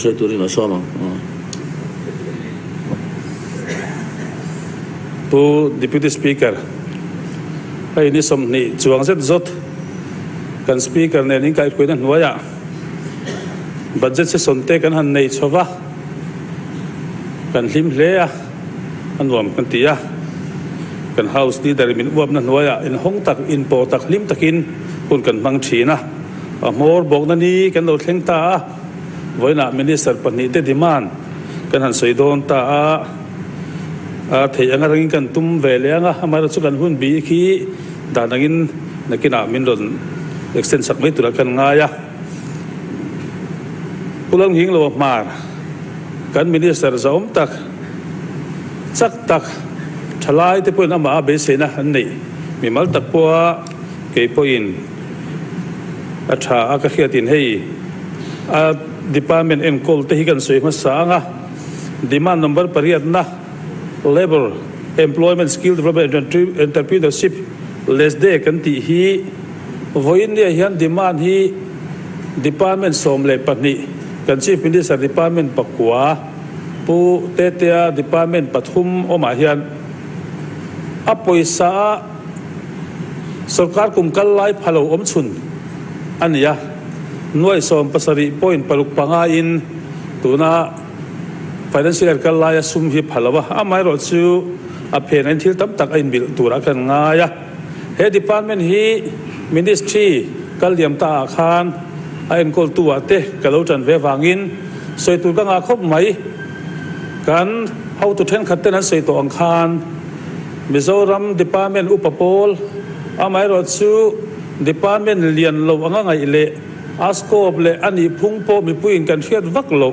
ใช้ตัวนี้มาซ้อมผู้ Deputy Speaker ให้นิสมนี่จวงเสร็จจดกัน Speaker เนี่ยนี่ใครคุยนั่นหัวอย่าบัดเจ็ตse sonte kan han nei chowa kan hlim hle a an wam kan tia kan house leader min wam na noya in hong tak in po tak hlim takin kun kan mang thina a mor bok na ni kan lo thleng ta voina minister pani te demand kan han soidon ta a thei anga ring kan tum ve le anga amara chu kan hun bi khi danangin nakina min ron extend sak mai tura kan nga ya pulang hing lo mar kan minister zaum tak chak tak thalai te pon ama be sena han nei mi mal tak po ke poin atha aka khiatin hei a department en kol te hi kan soi ma sanga demand number pariat na labor employment skill development entrepreneurship less day kan ti hi voin ne hian demand hi department som le pani kan chief minister department pakwa pu tetea department pathum oma hian a poisa sarkar kum kal lai phalo om chun ania noi som pasari point paruk panga in tuna financial kal lai sum hi phalawa amai ro chu a phen an thil tam tak in bil tura kan nga ya he department hi ministry kal liam ta khan ain kol tu ate kalotan ve wangin soi tu ka nga khop mai kan how to then khaten an sei to ang khan Mizoram department upapol amai ro chu department lian lo anga ngai le askop le ani phungpo mi puin kan thiat vak lo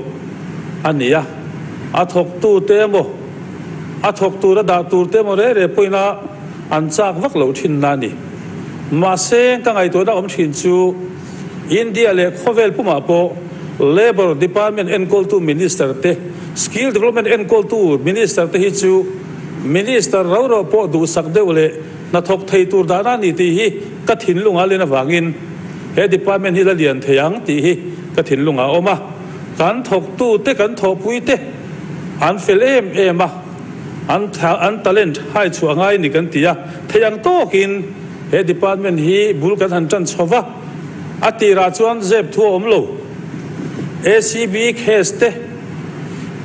ania athok tu te mo athok tu ra da tu te mo re poina an chak vak lo thin na ni ma se ka ngai to da om thin chu India le khovel puma po labor department en call to minister te skill development en call to minister te hi chu minister ro po du sak de le na thok thei tur dana ni ti hi ka thin lunga le na wangin he department hi la lian theyang ti hi ka thin lunga oma kan thok tu te kan tho pui te an fel em a an talent hai chu angai ni kan tia theyang to kin he department hi bul kan han chan chowa atira chuan zep thu omlo ACB case te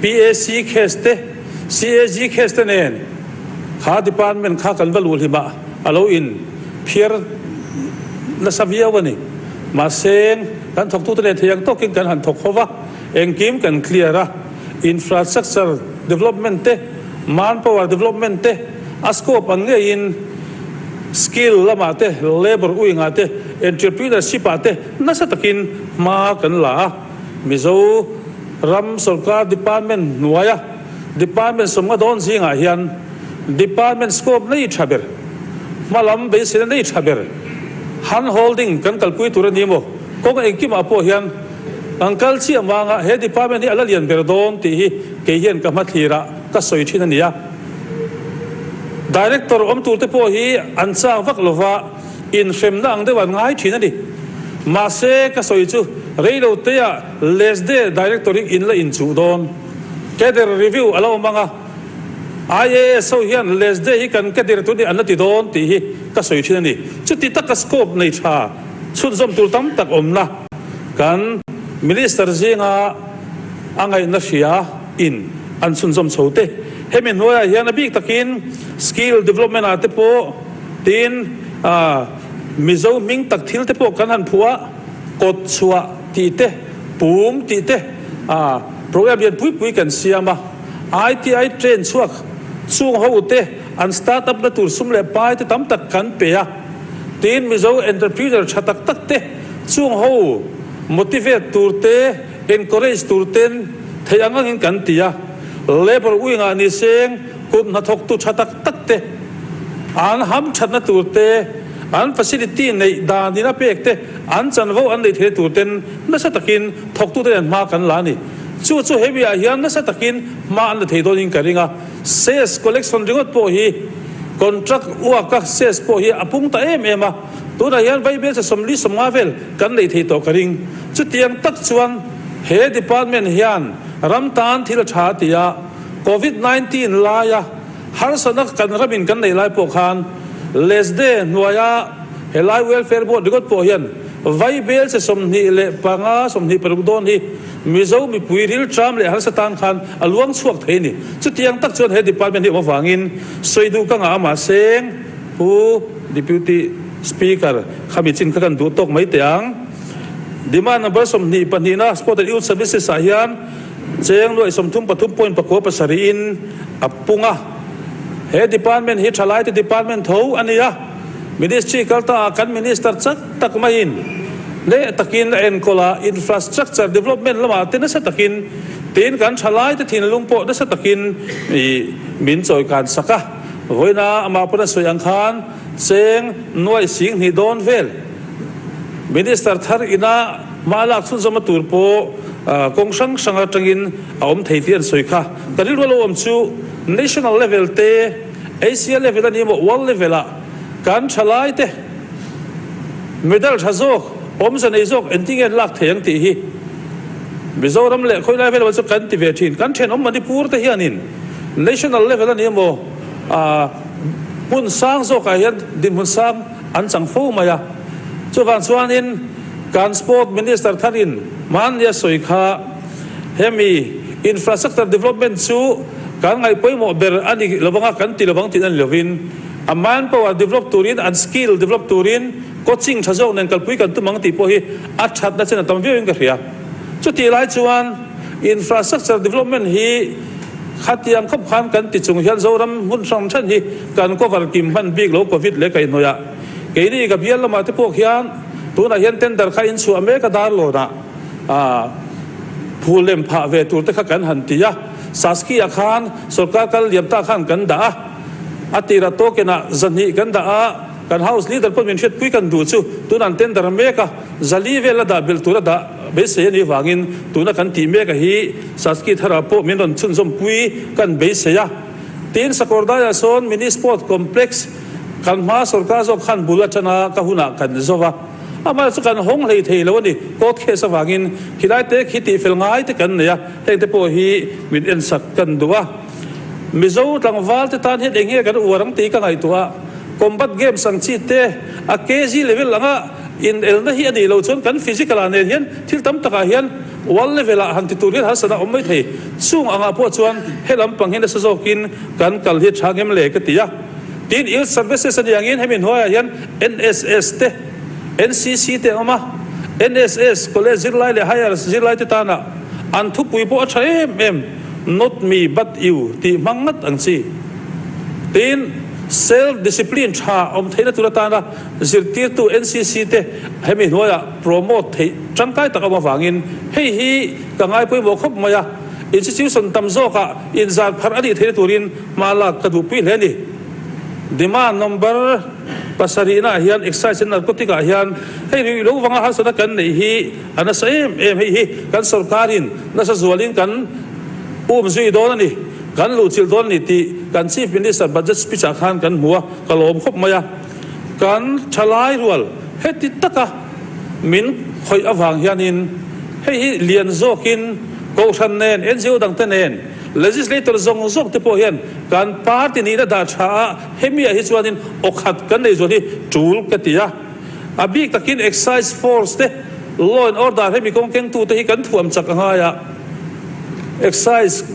PAC case te CAG case te nen kha department kha kan balul hima alo in phiar na savia wani ma seng kan thok tu te theyang to kin kan han thok khowa engkim kan clear a infrastructure development te manpower development te askop ange in skill lama te labor uinga te entrepreneurship ate nasa takin ma kan la mizo ram sarkar department nuaya department somga don zinga hian department scope nei thaber malam be sin nei thaber han holding kan kalpui turani mo ko engkim apo hian angkal chi amanga he department ni alalian berdon ti hi ke hian ka mathira ka soi thina nia director om tur te po hi anchang vak lova in shem na ang de wan ngai thina ni ma se ka soi chu reilo te ya less day director in la in chu don kader review alo manga IAS so hian less day hi kan kader tu ni anati don ti hi ka soi thina ni chu ti tak ka scope nei tha chun zom tur tam tak om na kan minister zinga angai na sia in an chun zom chote hemin hoya hian a big takin skill development ate po tin mizo ming tak thil te po kan han phua kot chua ti te pum ti te program yan pui kan siama ITI train chuak chung ho te an startup na tur sum le pai te tam tak kan pe ya tin mizo entrepreneur chatak tak te chung ho motivate tur te encourage tur ten theyanga hin kan tia labor uinga ni seng kun na thok tu chatak tak te an ham chat na tur te an facility nei da ni na pek te an chan vo an nei the tur ten na sa takin thok tu te ma kan la ni chu heavy a hian na sa takin ma an thei do ning karinga sales collection ringot po hi contract uak ka sales po hi apung ta em tu na hian vai be sa somli somnga vel kan nei thei to karing chu tiang tak chuan he department hian ramtan thil tha tia COVID-19 laya har sanak kan ramin kan nei lai po khan less de nuaya helai welfare board got po hian vai bel se somni le panga somni perudon hi mizo mi puiril tram le har satan khan alwang chuak theini chutiang tak chon he department hi wangin soidu ka nga ma seng hu deputy speaker khamichin kan du tok mai tiang demand number somni panina sport youth services ahian cheng loi somthum pathum point pakho pasari in apunga he department hi thalai te department tho ania ministry kalta kan minister chak tak main le takin enkola infrastructure development lama ten sa takin tin kan thalai te thin lungpo da sa takin min choi kan saka voina ama pura soyang khan cheng noi sing ni don vel minister thar ina malak sun zama turpo kong sang sanga tangin aom theitian soikha kanil walo om chu national level te asia level ani mo world level a kan thalai te medal thazok om sa nei zok ending en lak theng ti hi mizoram le khoi lai vel chu kan ti ve thin kan then om manipur te hianin national level ani mo mun sang zok a hian din mun sang an chang fo maya chu van chuanin kan sport minister tharin man ya soikha hemi infrastructure development chu kan ngai poimo ber ani lawanga kan ti lawang tin an lovin a manpower develop turin and skill develop turin coaching thazok nen kalpui kan tumang ti po hi a that na chen tam viewing ka ria chu ti lai chuan infrastructure development hi khatiang khop khan kan ti chung hian zoram mun sang than hi kan ko var kim han big lo covid le kai noya ke ni ga bial lama te po hian tu na hian tender kha in chu america dar lo na phulem pha ve tur te kha kan han tia saski akhan sarkar kal liamta khan kan da atira to kena zani kan da kan house leader pon min shet pui kan du chu tunan tender meka zali vela da bil tura da be se ni wangin tuna kan ti meka hi saski thara po min don chun som pui kan be se ya tin sakorda ya son mini sport complex kan ma sarkar zo khan bulachana ka huna kan zova ama chu kan hong lei thei lo ni kot khe sa wangin khilai te khiti fel ngai te kan ya he te po hi min en sak kan duwa mizo tangwal te tan he deng he kan urang ti ka ngai tuwa combat game sang chi te a kg level langa in el na hi ani lo chon kan physical ane hian thil tam taka hian wall level a han ti turin ha sana omai thei chung anga po chuan helam panghen sa zokin kan kal hi thangem le ka tia tin il services ani angin hemin hoya hian nss te ncc te ama nss college zirlai le higher zirlai te tana an thu pui po a em not me but you ti mangat ang chi tin self discipline tha om theina turatana zirtir tu ncc te hemi noya promote thei changkai takama wangin hei hi kangai pui mo khop maya institution tamzo ka inzar phar ani theina turin mala kadu pi leni demand number pasarina hian exercise narcotic hian hei lo wanga hasana kan nei hi ana saim em hi kan sarkarin nasa zualin kan zui don ani kan lu chil don ni ti kan chief minister budget speech khan kan huwa kalom khop maya kan thalai rual heti taka min khoi awang hianin hei lian zokin ko than nen NGO dang tenen legislator zong zok te po hian kan party ni da tha hemia hi chuanin okhat kan nei zoni tul ka tia abik takin excise force te law and order hemi kong keng tu te hi kan thuam chak anga ya excise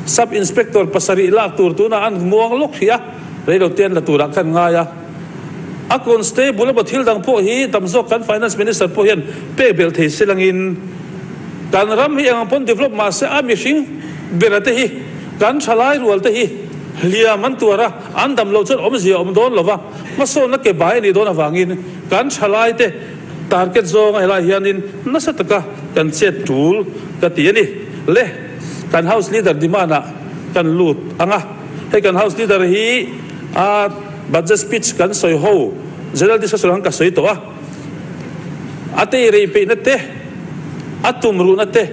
sub inspector pasari lak tur tu na an muang lok hia reilo ten la tura kan nga ya a constable ba thil dang po hi tamzo kan finance minister po hian pe bel thei selangin kan ram hi ang pon develop ma se a mishing berate hi kan thalai rual te hi lia man tuara an dam lo chon om zia om don lova ma so na ke bai ni don awangin kan thalai te target zong hela hianin nasataka kan chet tool ka ti ni le kan house leader dimana kan lut anga he kan house leader hi a budget speech kan soi ho general discussion hang ka soi to ate re pe na te atum ru na te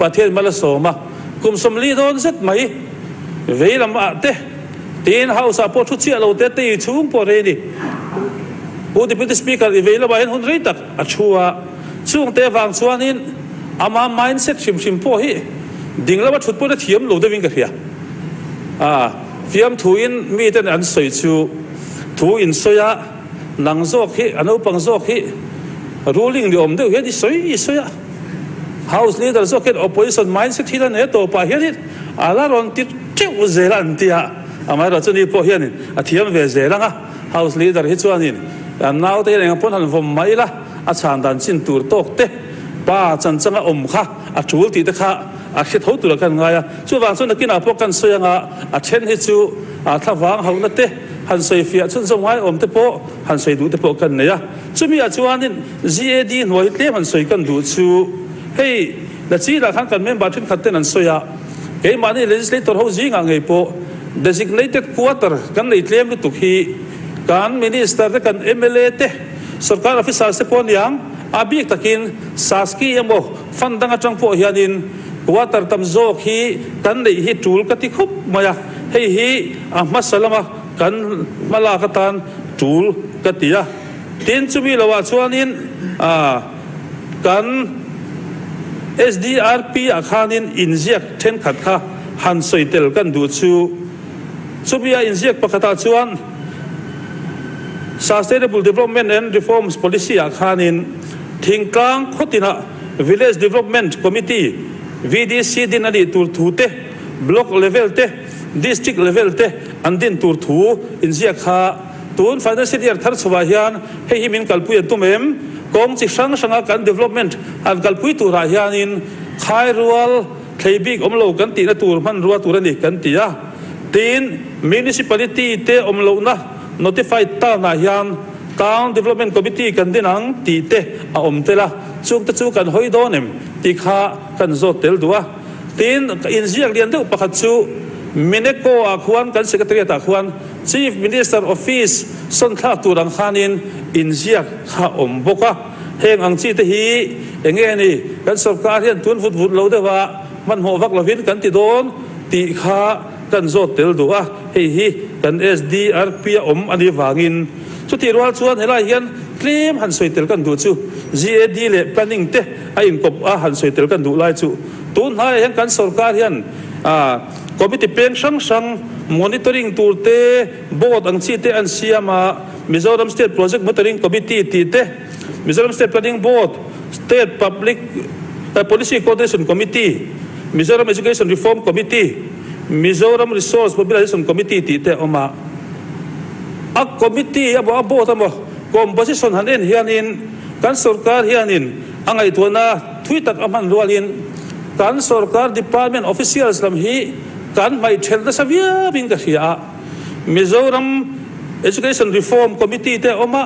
pathian mala soma kum som li don zet mai veilam te tin house a po thu chi lo te chung po re ni o deputy speaker i veila ba hen hun rei tak a chua chung te wang chuanin อามา mindset ชิมพอฮีดิ่งแล้วว่าชุดพวกนั้นเทียมโหลดได้วิ่งกันเถียเทียมถูอินมีแต่อันสวยชูถูอินสวยนังโซกฮีอันอุปังโซกฮี ruling เดียวมันเดียวเฮ็ดสวย house leader โซกเฮ็ด opposition mindset ที่นั่นเนี่ยตัวป่าเฮ็ดอะไรรอนติดเจ้าเจริญที่อามาเราจะนี่พอเฮ็ดนี่เทียมเวเจริญhouse leader เฮ็ดส่วนนี้อันน่าเอาแต่ยังพ้นหันผมไม่ละชานดันชินตูร์โตกเตะป้าจันจังอมค่ะจูลตีตะค่ะเช็ดหัวตัวกันไงช่วงวันส่วนนักกินพวกกันเสียงเช่นที่จูถ้าวางเขานั่นเตะหันใส่เฟียชุนสมัยอมเตะโปหันใส่ดูเตะโปกันเนี่ยช่วงมีอาจวนนี้ GAD หน่วยเตะหันใส่กันดูจูเฮ้ยแต่จีราขันกันเมื่อบาดชิ้นขัดเต้นหันใส่ยาเกี่ยมันนี่ legislator เขาจีงังไงโป designated quarter กันในเตะมันตุกฮีการ minister กัน MLA เตะสกัดอภิษาเสพอนยังอาบิกตะกินสาสกียังบ่ฟันดังจังพวกเฮียนินว่าตรตำโจกีกันได้ฮิจูลกติคุบมา呀ให้ฮิมัสลามกันมาลากตันจูลกติยะทีนจุบีละว่าชวนินกัน SDRP อาคานินอินเซียกเช่นขัดค่ะหันสวยเตลกันดูชูบีอินเซียกปะกตาชวน Sustainable Development and Reforms Policy อาคานินทิ้งกลางขตินะ Village Development Committee VDC ดินอดีตตูร์ทูเต Block Level เต District Level เตอันดินตูร์ทูอินเซียคาตูน Financial Year ทัศวาฮิอันให้หิมินกัลปุยตุ้มเอ็มกองจิสังสังการ Development อันกัลปุยตูราฮิอันินขายรัวใครบิ๊กอมโลกันตีนะตูร์มันรัวตูรันอีกันตีอะตีน Municipality เตอมโลนะnotify ต้านาฮิอัน Town Development Committee กันดินังตีเตอมเตละช่วงตะจูกันหอยโดนิมตีขากันโซเตลดัวตีนอินเซียเรียนเดียวประคัตชูมินเนโกอาควันกัน Secretary อาควัน Chief Minister Office ส่วนข้าตูรังขานินอินเซียข้าอมบกะเฮงอังจีตฮีเองเงี้ยนี่กันสกัดเรียนทุนฟุตเราเดว่ามันหัววักลวินกันติโดนตีขากันโซเตลดัวเฮีกัน SDRP อมอันนี้วางินสุดที่รัวชวนเฮลัยเฮียนเคลมหันสวยเตลกันดูจู GAD เล่ planning เตไอ้อินกบหันสวยเตลกันดูไล่จูตูนหายเห็นกันสกัดเฮียนcommittee เป็นช่าง monitoring ตัวเตบอร์ดอังซีเตอันเซียมา Mizoram State Project Monitoring Committee ตีเต Mizoram State Planning Board State Public Policy Coordination Committee Mizoram Education Reform Committee Mizoram Resource Mobilization Committee ตีเตออกมาcommittee อย่าบอกบ่ทำบ่ composition หันเอ็นเฮียนินการสกัดเฮียนินอังไอตัวน่ะทวีตอัมันรัวลินการสกัด Department Officials ลำฮีการไม่เชลต์สวีบิงกับเฮียMizoram Education Reform Committee เตออกมา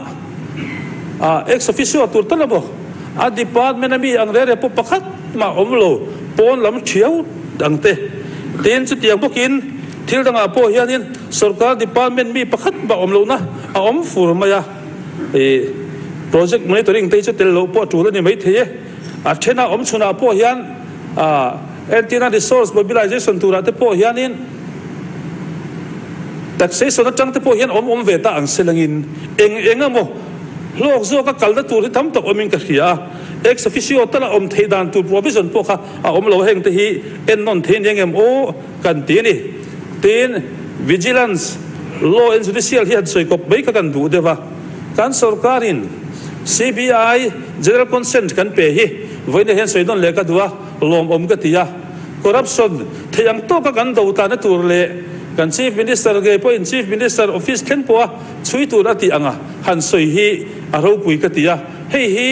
ex officio ตัวตั้งบ่Department มีอังเร่ปุ๊บประคัดมาอมโลปนลำเชียวดังเตเตียนสุดอย่างพวกกินที่ตั้งอาโปเฮียนินสกัด Department มีประคัดมาอมโลนะอมฟูร์มายาproject monitoring เตจุดเตลโลปอจูแล้วนี่ไม่เทียเช่นอมชุนาโปเฮียนantenna resource mobilization ตัวนั้นเตโปเฮียนินแต่เสียส่วนจังเตโปเฮียนอมเวต้าอังเซลังินเองอะโมโลกโซก็กัลตัวที่ทำตกอมิงกับเฮียex officio ตละเทดานตัว provision พวกเขาโลเฮงเตฮีนนเทนยังโอกันตีนี่ตีน vigilance law and judicial ที่หัดสวยกบไม่กันดูเดว่าการสกัด CBI general consent กันเปย์วันนี้เห็นสวยนนเล็กตัวลมกันตียา corruption ที่ยังโตกันดูตาในตัวเล่กัน chief minister เกย์พอ chief minister office เข็นปัวช่วยตัวตีอ่างหันสวยฮีอารมณ์ปุยกันตียาให้ฮี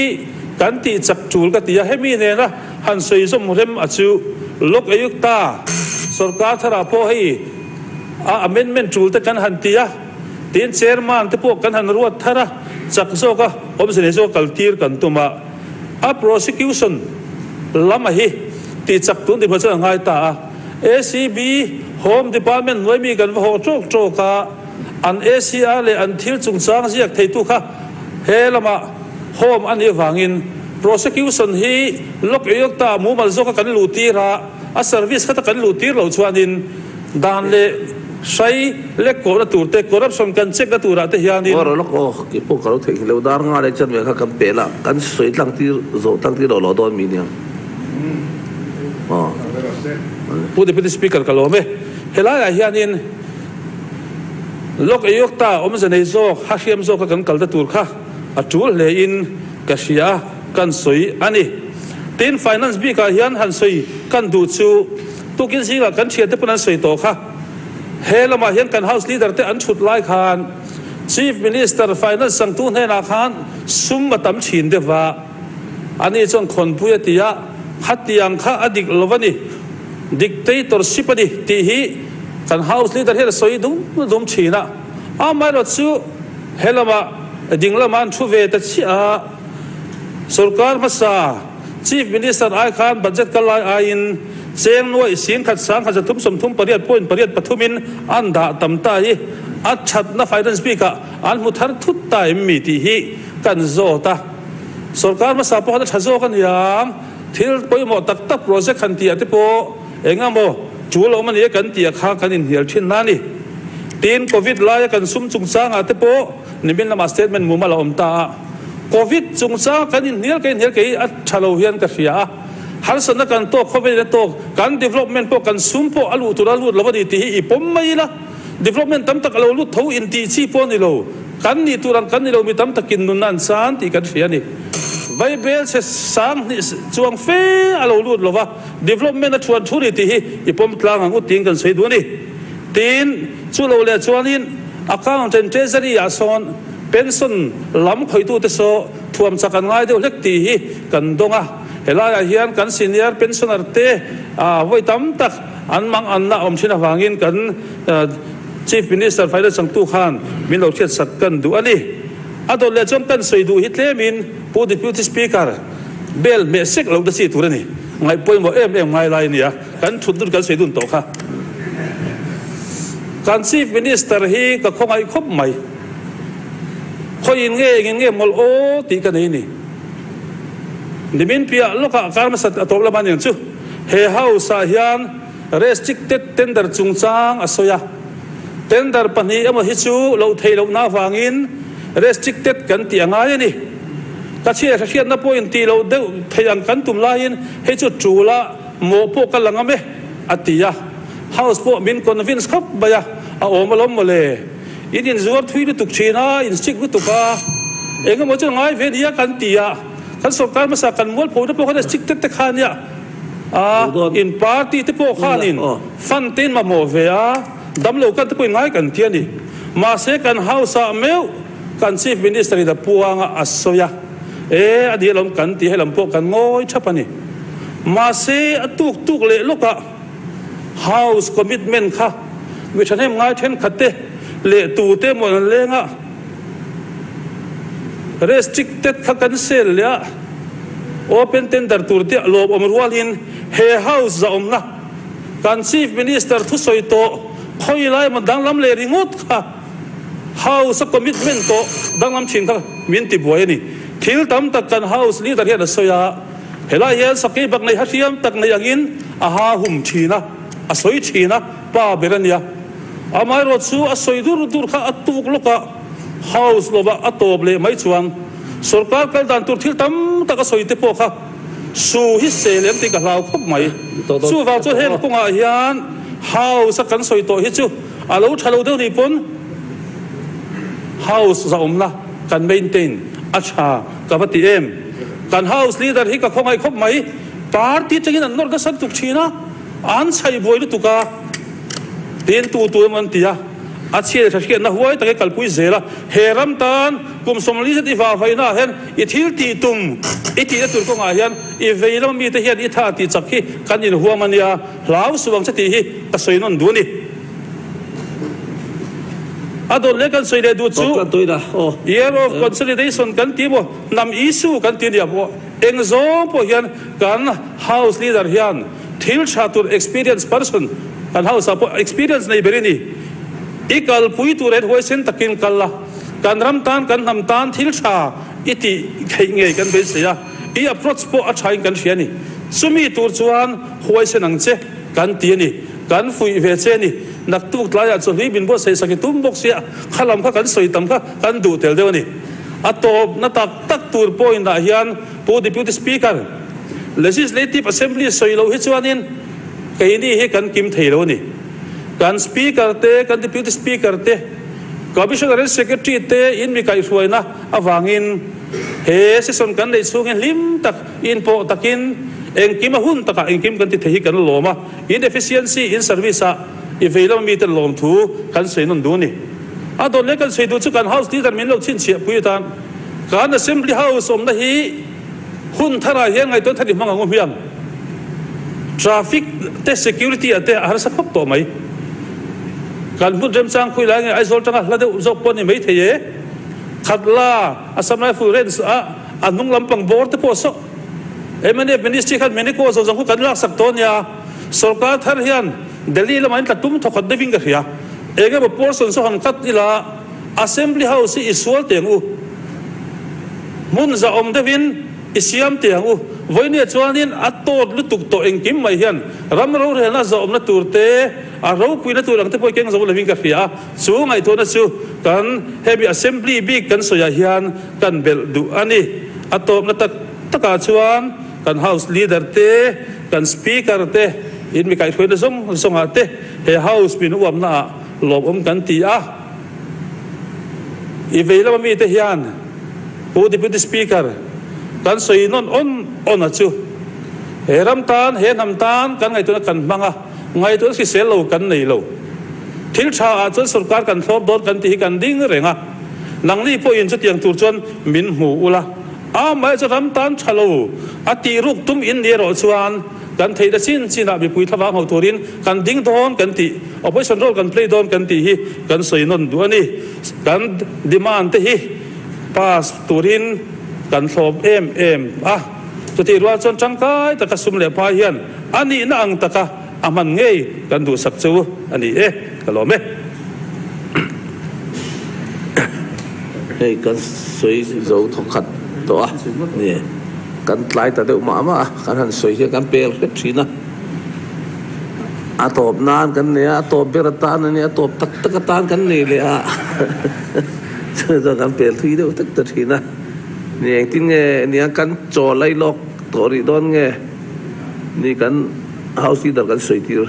กันตีจับจูลกันตียาให้มีเนี่ยนะหันสวยสมเร็มอาชูลกอายุตาสกัดทาราพอให้amendment จูลแต่กันหันตียาตีนเชอร์มันที่พวกกันหันรัวทาระจักโซก็อมเสนโซกัลตีร์กันตัวมาprosecution ลำฮีตีจับตุนที่พระเจ้าง่ายตา ACB Home Department ไว้มีกันว่าโจกโจกะอัน ACR เลยอันทิลจุงจางเสียกไทยตุค่ะเฮลมา Home อันนี้วางิน prosecution ฮีลกเอยกตามูมาโซกกันลูตีระservice ขัดกันลูตีเราชวนินดานเลยใช้เล็กโกรตูเตกรับสมกันเช็คกตูระเทียนินว่าเราก็กี่พวกเราถึงเราดาร์งอะไรจันเวลากันเปล่ากันสวยตั้งที่โจตั้งที่เราโดนมีเนี่ย pu deputy speaker kalome helai hianin lok ayokta omzanei zo hashiam zo ka kan kalda tur kha atul le in kashia kan soi ani tin finance bi ka hian han soi kan du chu tukin singa kan thia te punan soi to kha helama hian kan house leader te an chut lai khan chief minister finance sang tu ne na khan sum matam chin de wa ani chong khon puya tia khatiang kha adik lovani dictatorship ani ti hi kan house leader he soi dum china amai ro chu helama dinglaman thu ve ta chi a sarkar masa chief minister ai khan budget kalai ain cheng noi sing khat sang kha thum som thum pariat point pariat pathumin anda tamta hi achat na finance bi ka an muthar thut tai mi ti hi kan zo ta sarkar masa po ha thazo kan yang thil poimo tak tak project khan ti ate po engamo chulo man ye kan ti kha kan in hial thin na ni tin covid la kan sum chung sang ate po nimin lama statement mu mala om ta covid chung sang kan in hial ke a thalo hian ka ria har sana kan to covid to kan development po kan sum po alu turalu lawadi ti hi pom mai la development tam tak alo lu tho in ti chi po ni lo kan ni turan kan ni lo mi tam takin nun nan san ti kan ria ni Bible se sang ni chuang fe alo lu lova development a chuan thuri ti hi ipom tlang angu ting kan sei du ni tin chu lo le chuanin account and treasury a son pension lam khoi tu te so thuam chakan ngai de lek ti hi kan donga helai hian kan senior pensioner te voi tam tak an mang an na om china wangin kan chief minister finance sang tu khan min lo thiat sak kan du ani adol le chom kan sei du hi tlemin pu deputy speaker bel me sek lo da si turani ngai poimo em ngai lai nia kan thut dur kan sei dun to kha kan chief minister hi ka khongai khop mai khoin nge mol o ti ka nei ni nimin pia loka karma sat atobla ban yang chu he house a hian restricted tender chungchang asoya tender pani amo hi chu lo thei lo na wangin restricted kan ti angai ni ka chia na point ti lo de theiang kan tum lain he chu chula mo po ka langame atia house po min convince khop baya a omalom mole in zuar thui lu tuk china in stick lu tuka enga mo chu ngai ve dia kan tia kan sarkar masa kan mol po po ka stick te khania in party te po khanin fan tin ma mo ve a dam lo kan te po ngai kan tia ni ma se kan house a meu kan chief minister da puanga asoya adi lom kan ti helam po kan ngoi thapani ma se atuk le loka house commitment kha mi thanem ngai then khate le tu te mon lenga restricted kha kan sel ya open tender tur te lob omrual in he house za omna kan chief minister thu soi to khoi lai ma danglam le ringot kha house commitment to danglam chin kha min ti boy ni thil tam tak kan house leader hian soya helai hian saki bak nei hasiam tak nei angin aha hum thina asoi thina pa berania amai ro chu asoi dur kha atuk loka house lova atob le mai chuang sarkar kal dan tur thil tam tak asoi te po kha su hi selem ti ka lau khop mai su wa chu hen konga hian house kan soi to hi chu alo thalo de ni pon house za omna kan maintain acha kapati em kan house leader hi ka khongai khop mai party changin an nor ka sak tuk china an chai boi lu tuka tin tu man tia achhe thake na huai ta kalpui zela heram tan kum somali se ti va vaina hen ithil ti tum iti tur ko nga hian I veilam mi te hian I tha ti chakhi kan in huamania lau suwang chati hi ta soinon duni adol le kan soile du chu year of consolidation kan ti bo nam issue kan ti dia bo engzo po hian kan house leader hian thil chatur experienced person kan house experience nei berini ikal pui tu red hoi sen takin kalla kan ram tan kan nam tan thil cha iti khai nge kan be se ya I approach po a chain kan hiani sumi tur chuan hoi sen ang che kan ti ni kan fui ve che ni nak tu tlaya chu hi bin bo sei saki tum bok sia khalam kha kan soi tam kha kan du tel de ni atop na tak tur point da hian po deputy speaker legislative assembly soi lo hi chuanin cái ni hi kan kim thei lo ni kan speaker te kan deputy speaker te commissioner and secretary te in mi kai hruaina awangin he session kan nei chungin lim tak in po takin engkim a hun taka engkim kan ti thei kan loma inefficiency in service a iveilo mi te lom thu kan seinon du ni adon le kan sei du chu kan house leader min lo chin chia pui tan kan assembly house om na hi hun thara hian ngai to thari manga ngom hiam traffic te security ate har sa khop to mai kan mun rem chang khui la nge ai zol tanga la de zok pon ni mai theye khatla assam rifle rents a anung lampang bor te po so emane ministry khat meni ko zo jang kan lak sak ton ya sarkar thar hian delhi la main ta tum thokhat de wing ga hia ege bo portion so han khat ila assembly house is swal teng u mun za om de win isiam teng u voine chuanin atot lutuk to engkim mai hian ramro re na za om na turte a ro pui na turang te poi keng zo la wing ga hia chu ngai to na chu kan heavy assembly big kan soya hian kan bel du ani atop na tak taka chuan kan house leader te kan speaker te in mi kai khoina zong ate he house bin uam na lom kan ti a i veila mi te hian pu deputy speaker kan soi non on a chu he ram tan he nam tan kan ngai tu na kan manga ngai tu si sel lo kan nei lo thil tha a chu sarkar kan thlop dot kan ti kan ding renga nangli po in chu tiang tur chon min hu ula a mai chu ram tan thalo a ti ruk tum in ne ro chuan kan thei da chin china bi pui thawa ho turin kan ding don kan ti opposition role kan play don kan ti hi kan soi non du ani kan demand te hi pass turin kan thlop em a chu ti rual chon changkai ta ka sum le pa hian ani na ang taka aman ngei kan du sak chu ani kalome hey kan soi zo thokhat to a ni kan tlai ta deuh ma kan han soi hi kan pel het thina atop nan kan ne atop beratan ne atop tak tan kan ne le a cho kan pel thui deuh tak ta thina ni ang tin nge ni kan cho lai lok to ri don nge ni kan house leader kan soi tir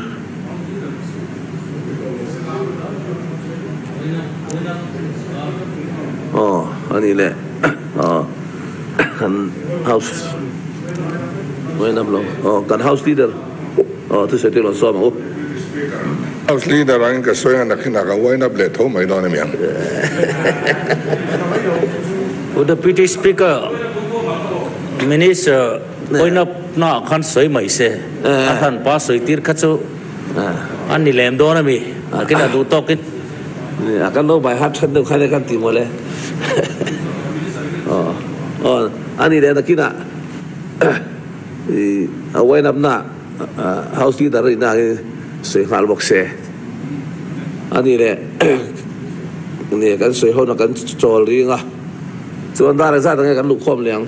ani le kan house when am lo kan house leader tu se ti lo so ma house leader ang ka soya na kinaka when up let home I don't know miang the deputy speaker minister when up na kan soi mai se han pa soi tir khachu an ni lem do na mi kina du to kin akan lo bai hat than do khai kan ti mo le ani le na kina a when up na house leader na soi hal bok se ani le ni kan soi ho na kan chol ri nga chuan da ra sa ta kan lu khom liang